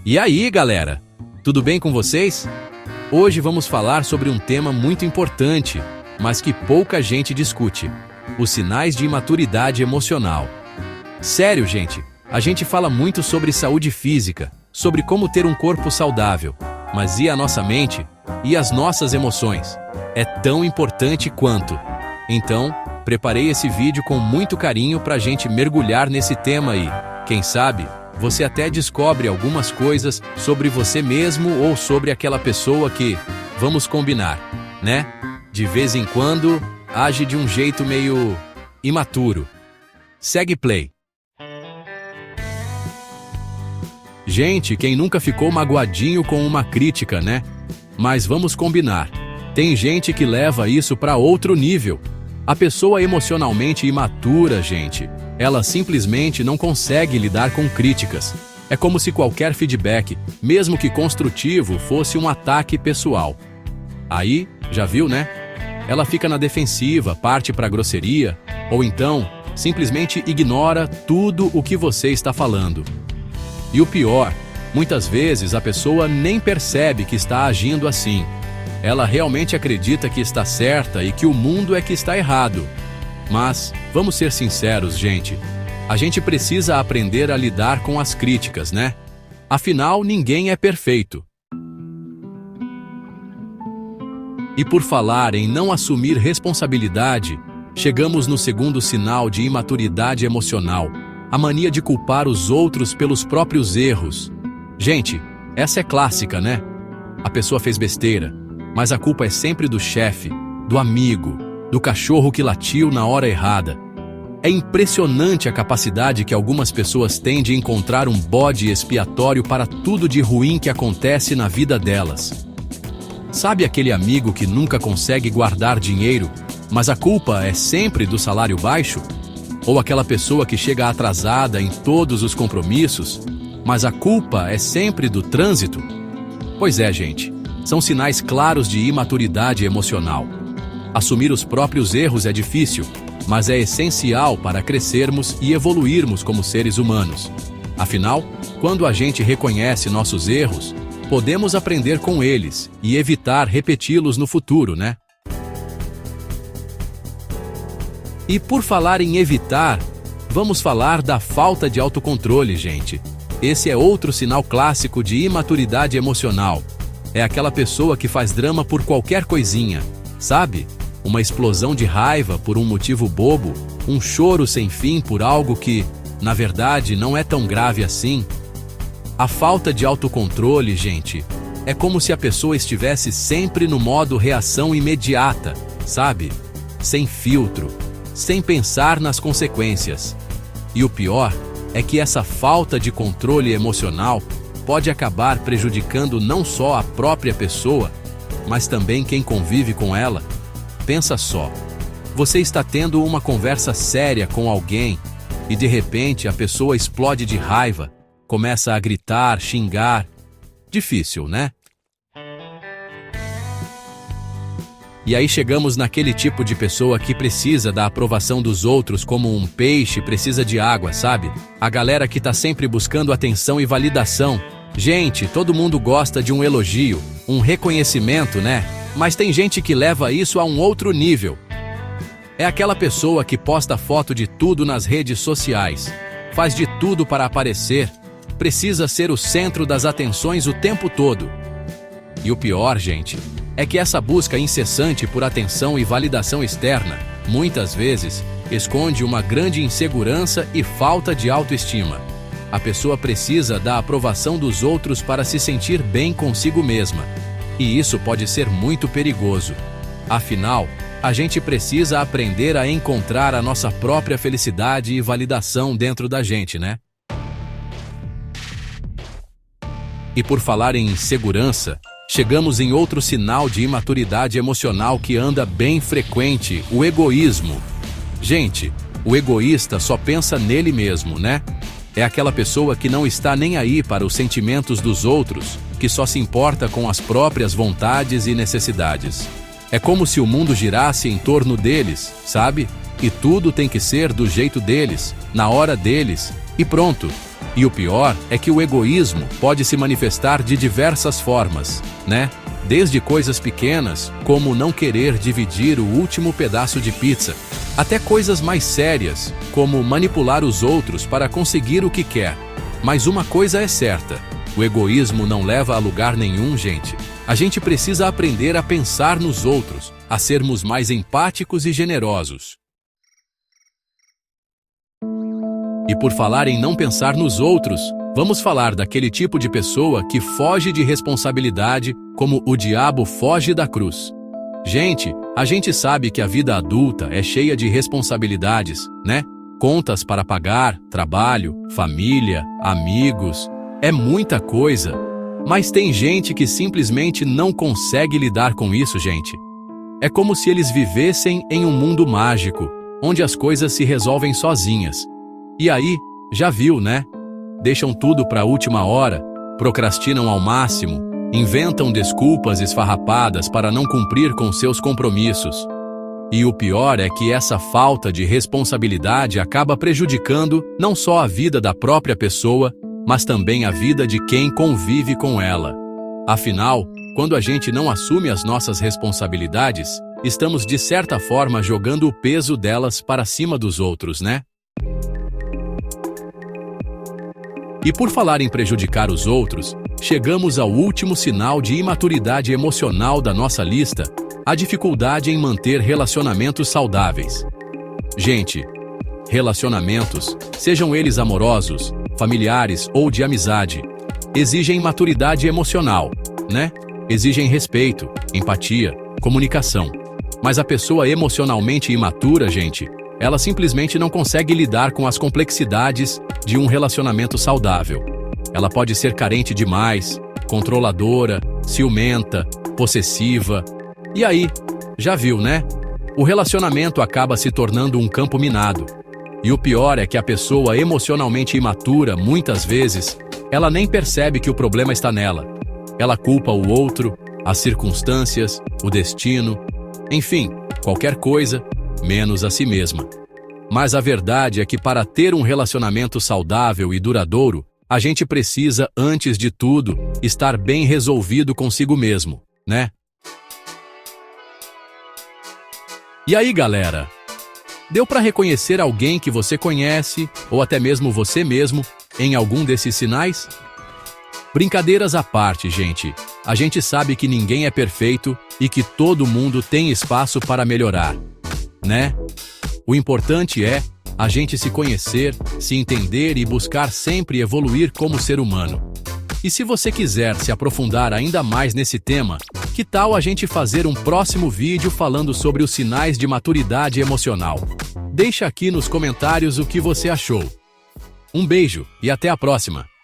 E aí, galera? Tudo bem com vocês? Hoje vamos falar sobre um tema muito importante, mas que pouca gente discute: os sinais de imaturidade emocional. Sério, gente, a gente fala muito sobre saúde física, sobre como ter um corpo saudável, mas e a nossa mente? E as nossas emoções? É tão importante quanto. Então, preparei esse vídeo com muito carinho pra gente mergulhar nesse tema e, quem sabe, você até descobre algumas coisas sobre você mesmo ou sobre aquela pessoa que, vamos combinar, né? De vez em quando, age de um jeito meio imaturo. Segue play. Gente, quem nunca ficou magoadinho com uma crítica, né? Mas vamos combinar. Tem gente que leva isso para outro nível. A pessoa emocionalmente imatura, gente, ela simplesmente não consegue lidar com críticas. É como se qualquer feedback, mesmo que construtivo, fosse um ataque pessoal. Aí, já viu, né? Ela fica na defensiva, parte para grosseria, ou então, simplesmente ignora tudo o que você está falando. E o pior, muitas vezes a pessoa nem percebe que está agindo assim. Ela realmente acredita que está certa e que o mundo é que está errado. Mas, vamos ser sinceros, gente. A gente precisa aprender a lidar com as críticas, né? Afinal, ninguém é perfeito. E por falar em não assumir responsabilidade, chegamos no segundo sinal de imaturidade emocional, a mania de culpar os outros pelos próprios erros. Gente, essa é clássica, né? A pessoa fez besteira, mas a culpa é sempre do chefe, do amigo, do cachorro que latiu na hora errada. É impressionante a capacidade que algumas pessoas têm de encontrar um bode expiatório para tudo de ruim que acontece na vida delas. Sabe aquele amigo que nunca consegue guardar dinheiro, mas a culpa é sempre do salário baixo? Ou aquela pessoa que chega atrasada em todos os compromissos, mas a culpa é sempre do trânsito? Pois é, gente. São sinais claros de imaturidade emocional. Assumir os próprios erros é difícil, mas é essencial para crescermos e evoluirmos como seres humanos. Afinal, quando a gente reconhece nossos erros, podemos aprender com eles e evitar repeti-los no futuro, né? E por falar em evitar, vamos falar da falta de autocontrole, gente. Esse é outro sinal clássico de imaturidade emocional. É aquela pessoa que faz drama por qualquer coisinha, sabe? Uma explosão de raiva por um motivo bobo, um choro sem fim por algo que, na verdade, não é tão grave assim. A falta de autocontrole, gente, é como se a pessoa estivesse sempre no modo reação imediata, sabe? Sem filtro, sem pensar nas consequências. E o pior é que essa falta de controle emocional pode acabar prejudicando não só a própria pessoa, mas também quem convive com ela. Pensa só, você está tendo uma conversa séria com alguém e de repente a pessoa explode de raiva, começa a gritar, xingar. Difícil, né? E aí chegamos naquele tipo de pessoa que precisa da aprovação dos outros como um peixe precisa de água, sabe? A galera que tá sempre buscando atenção e validação. Gente, todo mundo gosta de um elogio, um reconhecimento, né? Mas tem gente que leva isso a um outro nível. É aquela pessoa que posta foto de tudo nas redes sociais, faz de tudo para aparecer, precisa ser o centro das atenções o tempo todo. E o pior, gente, é que essa busca incessante por atenção e validação externa, muitas vezes, esconde uma grande insegurança e falta de autoestima. A pessoa precisa da aprovação dos outros para se sentir bem consigo mesma. E isso pode ser muito perigoso. Afinal, a gente precisa aprender a encontrar a nossa própria felicidade e validação dentro da gente, né? E por falar em insegurança, chegamos em outro sinal de imaturidade emocional que anda bem frequente: o egoísmo. Gente, o egoísta só pensa nele mesmo, né? É aquela pessoa que não está nem aí para os sentimentos dos outros, que só se importa com as próprias vontades e necessidades. É como se o mundo girasse em torno deles, sabe? E tudo tem que ser do jeito deles, na hora deles, e pronto. E o pior é que o egoísmo pode se manifestar de diversas formas, né? Desde coisas pequenas, como não querer dividir o último pedaço de pizza, até coisas mais sérias, como manipular os outros para conseguir o que quer. Mas uma coisa é certa: o egoísmo não leva a lugar nenhum, gente. A gente precisa aprender a pensar nos outros, a sermos mais empáticos e generosos. E por falar em não pensar nos outros, vamos falar daquele tipo de pessoa que foge de responsabilidade como o diabo foge da cruz. Gente, a gente sabe que a vida adulta é cheia de responsabilidades, né? Contas para pagar, trabalho, família, amigos, é muita coisa. Mas tem gente que simplesmente não consegue lidar com isso, gente. É como se eles vivessem em um mundo mágico, onde as coisas se resolvem sozinhas. E aí, já viu, né? Deixam tudo para a última hora, procrastinam ao máximo, inventam desculpas esfarrapadas para não cumprir com seus compromissos. E o pior é que essa falta de responsabilidade acaba prejudicando não só a vida da própria pessoa, mas também a vida de quem convive com ela. Afinal, quando a gente não assume as nossas responsabilidades, estamos de certa forma jogando o peso delas para cima dos outros, né? E por falar em prejudicar os outros, chegamos ao último sinal de imaturidade emocional da nossa lista: a dificuldade em manter relacionamentos saudáveis. Gente, relacionamentos, sejam eles amorosos, familiares ou de amizade, exigem maturidade emocional, né? Exigem respeito, empatia, comunicação. Mas a pessoa emocionalmente imatura, gente, ela simplesmente não consegue lidar com as complexidades de um relacionamento saudável. Ela pode ser carente demais, controladora, ciumenta, possessiva. E aí, já viu, né? O relacionamento acaba se tornando um campo minado. E o pior é que a pessoa emocionalmente imatura, muitas vezes, ela nem percebe que o problema está nela. Ela culpa o outro, as circunstâncias, o destino, enfim, qualquer coisa, menos a si mesma. Mas a verdade é que para ter um relacionamento saudável e duradouro, a gente precisa, antes de tudo, estar bem resolvido consigo mesmo, né? E aí, galera? Deu para reconhecer alguém que você conhece, ou até mesmo você mesmo, em algum desses sinais? Brincadeiras à parte, gente. A gente sabe que ninguém é perfeito e que todo mundo tem espaço para melhorar, né? O importante é a gente se conhecer, se entender e buscar sempre evoluir como ser humano. E se você quiser se aprofundar ainda mais nesse tema, que tal a gente fazer um próximo vídeo falando sobre os sinais de maturidade emocional? Deixa aqui nos comentários o que você achou. Um beijo e até a próxima!